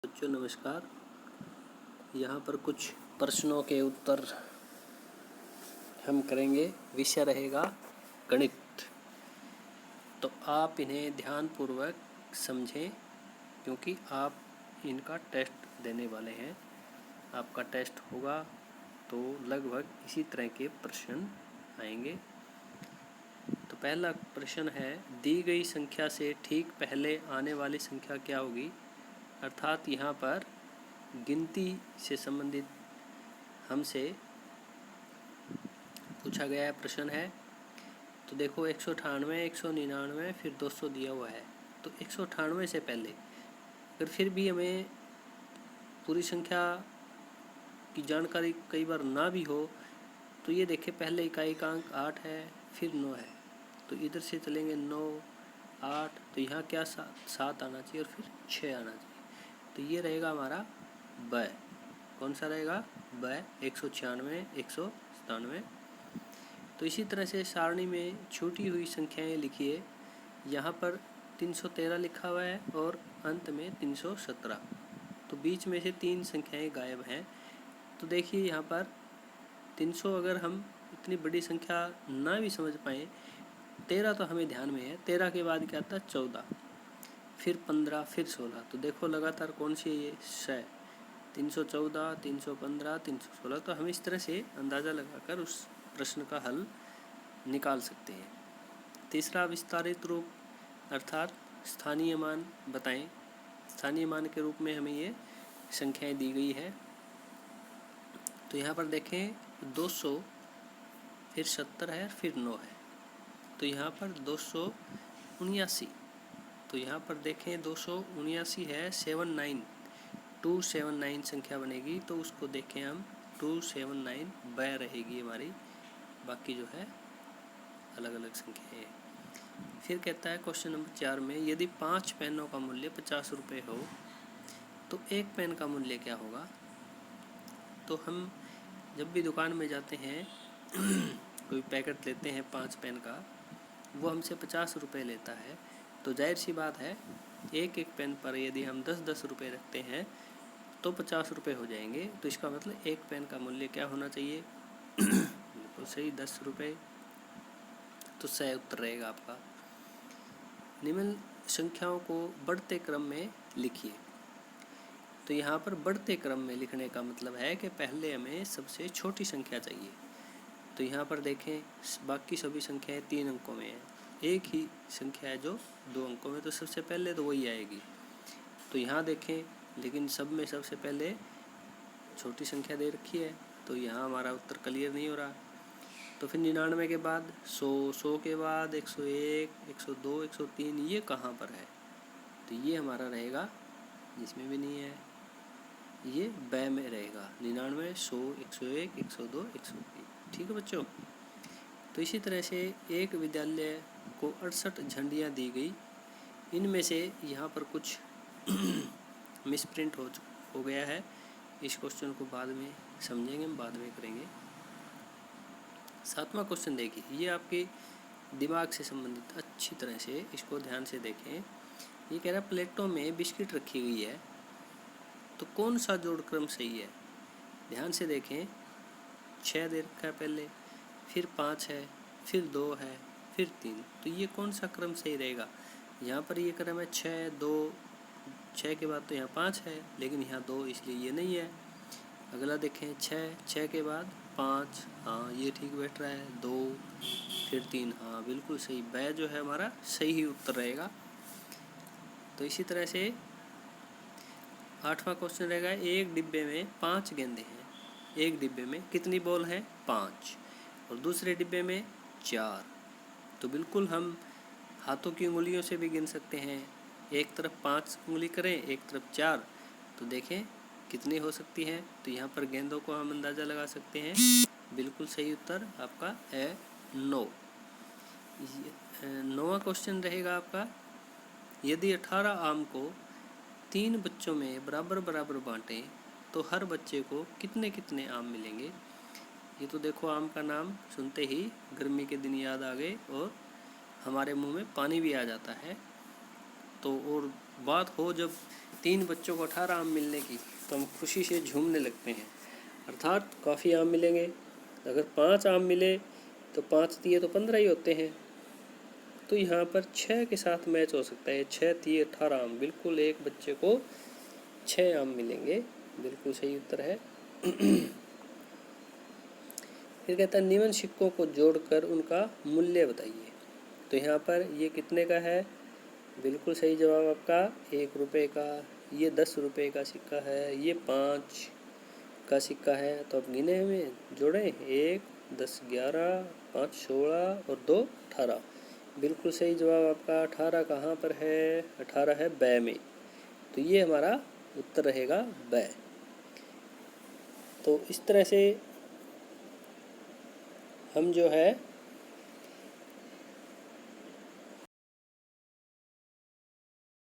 बच्चों नमस्कार। यहाँ पर कुछ प्रश्नों के उत्तर हम करेंगे। विषय रहेगा गणित। तो आप इन्हें ध्यानपूर्वक समझें क्योंकि आप इनका टेस्ट देने वाले हैं। आपका टेस्ट होगा तो लगभग इसी तरह के प्रश्न आएंगे। तो पहला प्रश्न है, दी गई संख्या से ठीक पहले आने वाली संख्या क्या होगी। अर्थात यहाँ पर गिनती से संबंधित हमसे पूछा गया प्रश्न है। तो देखो 198, 199 फिर 200 दिया हुआ है। तो 198 से पहले अगर फिर भी हमें पूरी संख्या की जानकारी कई बार ना भी हो तो ये देखें, पहले इकाई का अंक 8 है, फिर 9 है, तो इधर से चलेंगे 9, 8, तो यहाँ क्या 7 आना चाहिए और फिर 6 आना चाहिए। तो ये रहेगा हमारा ब। कौन सा रहेगा? ब। 196, 197। तो इसी तरह से सारणी में छूटी हुई संख्याएं लिखिए। यहाँ पर 313 लिखा हुआ है और अंत में 317। तो बीच में से 3 संख्याएं गायब हैं। तो देखिए यहाँ पर 300 अगर हम इतनी बड़ी संख्या ना भी समझ पाएँ, 13 तो हमें ध्यान में है। 13 के बाद क्या आता? 14, फिर 15, फिर 16। तो देखो लगातार कौन सी है ये? 6, 314, 315, 316। तो हम इस तरह से अंदाज़ा लगाकर उस प्रश्न का हल निकाल सकते हैं। तीसरा, विस्तारित रूप अर्थात स्थानीय मान बताएं। स्थानीय मान के रूप में हमें ये संख्याएं दी गई है। तो यहाँ पर देखें 200, फिर 70 है, फिर 9 है। तो यहाँ पर 279। तो यहाँ पर देखें 279 है, 79, 279 संख्या बनेगी। तो उसको देखें हम 279 ब रहेगी हमारी, बाकी जो है अलग अलग संख्या है। फिर कहता है क्वेश्चन नंबर 4 में, यदि 5 पेनों का मूल्य 50 रुपये हो तो एक पेन का मूल्य क्या होगा। तो हम जब भी दुकान में जाते हैं कोई पैकेट लेते हैं 5 पेन का, वो हमसे 50 रुपये लेता है। तो जाहिर सी बात है एक एक पेन पर यदि हम 10-10 रुपये रखते हैं तो 50 रुपये हो जाएंगे। तो इसका मतलब एक पेन का मूल्य क्या होना चाहिए? बिल्कुल सही, 10 रुपये। तो सही उत्तर रहेगा आपका। निम्न संख्याओं को बढ़ते क्रम में लिखिए। तो यहाँ पर बढ़ते क्रम में लिखने का मतलब है कि पहले हमें सबसे छोटी संख्या चाहिए। तो यहाँ पर देखें बाकी सभी संख्याएं 3 अंकों में हैं, एक ही संख्या है जो 2 अंकों में, तो सबसे पहले तो वही आएगी। तो यहाँ देखें, लेकिन सब में सबसे पहले छोटी संख्या दे रखी है, तो यहाँ हमारा उत्तर क्लियर नहीं हो रहा। तो फिर 99 के बाद 100, 100 के बाद 101, 102, 103, ये कहाँ पर है? तो ये हमारा रहेगा, जिसमें भी नहीं है, ये ब में रहेगा। 99, 100, 101, 102, 103। ठीक है बच्चों। तो इसी तरह से एक विद्यालय को 68 झंडियाँ दी गई। इनमें से यहाँ पर कुछ मिसप्रिंट हो गया है। इस क्वेश्चन को बाद में समझेंगे, हम बाद में करेंगे। 7वां क्वेश्चन देखिए, ये आपके दिमाग से संबंधित, अच्छी तरह से इसको ध्यान से देखें। ये कह रहा है प्लेटों में बिस्किट रखी हुई है, तो कौन सा जोड़ क्रम सही है? ध्यान से देखें, 6 दे रखा है पहले, फिर 5 है, फिर 2 है, फिर 3। तो ये कौन सा क्रम सही रहेगा? यहाँ पर ये क्रम है 6, 2, 6 के बाद तो यहाँ 5 है, लेकिन यहाँ 2, इसलिए ये नहीं है। अगला देखें 6, 6 के बाद 5, हाँ ये ठीक बैठ रहा है। 2, फिर 3, हाँ बिल्कुल सही। ब जो है हमारा सही ही उत्तर रहेगा। तो इसी तरह से 8वां क्वेश्चन रहेगा, एक डिब्बे में 5 गेंदे हैं। एक डिब्बे में कितनी बॉल है? 5। और दूसरे डिब्बे में 4। तो बिल्कुल हम हाथों की उंगलियों से भी गिन सकते हैं। एक तरफ 5 उंगली करें, एक तरफ 4, तो देखें कितनी हो सकती है। तो यहाँ पर गेंदों को हम अंदाज़ा लगा सकते हैं। बिल्कुल सही उत्तर आपका है 9। 9वां क्वेश्चन रहेगा आपका, यदि 18 आम को 3 बच्चों में बराबर बराबर बांटें तो हर बच्चे को कितने कितने आम मिलेंगे। ये तो देखो आम का नाम सुनते ही गर्मी के दिन याद आ गए और हमारे मुंह में पानी भी आ जाता है। तो और बात हो जब 3 बच्चों को 18 आम मिलने की, तो हम खुशी से झूमने लगते हैं, अर्थात काफ़ी आम मिलेंगे। अगर 5 आम मिले तो 5 दिए तो 15 ही होते हैं। तो यहाँ पर 6 के साथ मैच हो सकता है, 6 दिए 18 आम, बिल्कुल एक बच्चे को 6 आम मिलेंगे, बिल्कुल सही उत्तर है। फिर कहता है निम्न सिक्कों को जोड़कर उनका मूल्य बताइए। तो यहाँ पर ये कितने का है, बिल्कुल सही जवाब आपका 1 रुपये का। ये 10 रुपये का सिक्का है, ये 5 का सिक्का है। तो अब गिने में जोड़ें, 1 10 11, 5 16 और 2 18। बिल्कुल सही जवाब आपका 18 कहाँ पर है, 18 है बै में। तो ये हमारा उत्तर रहेगा बै। तो इस तरह से हम जो है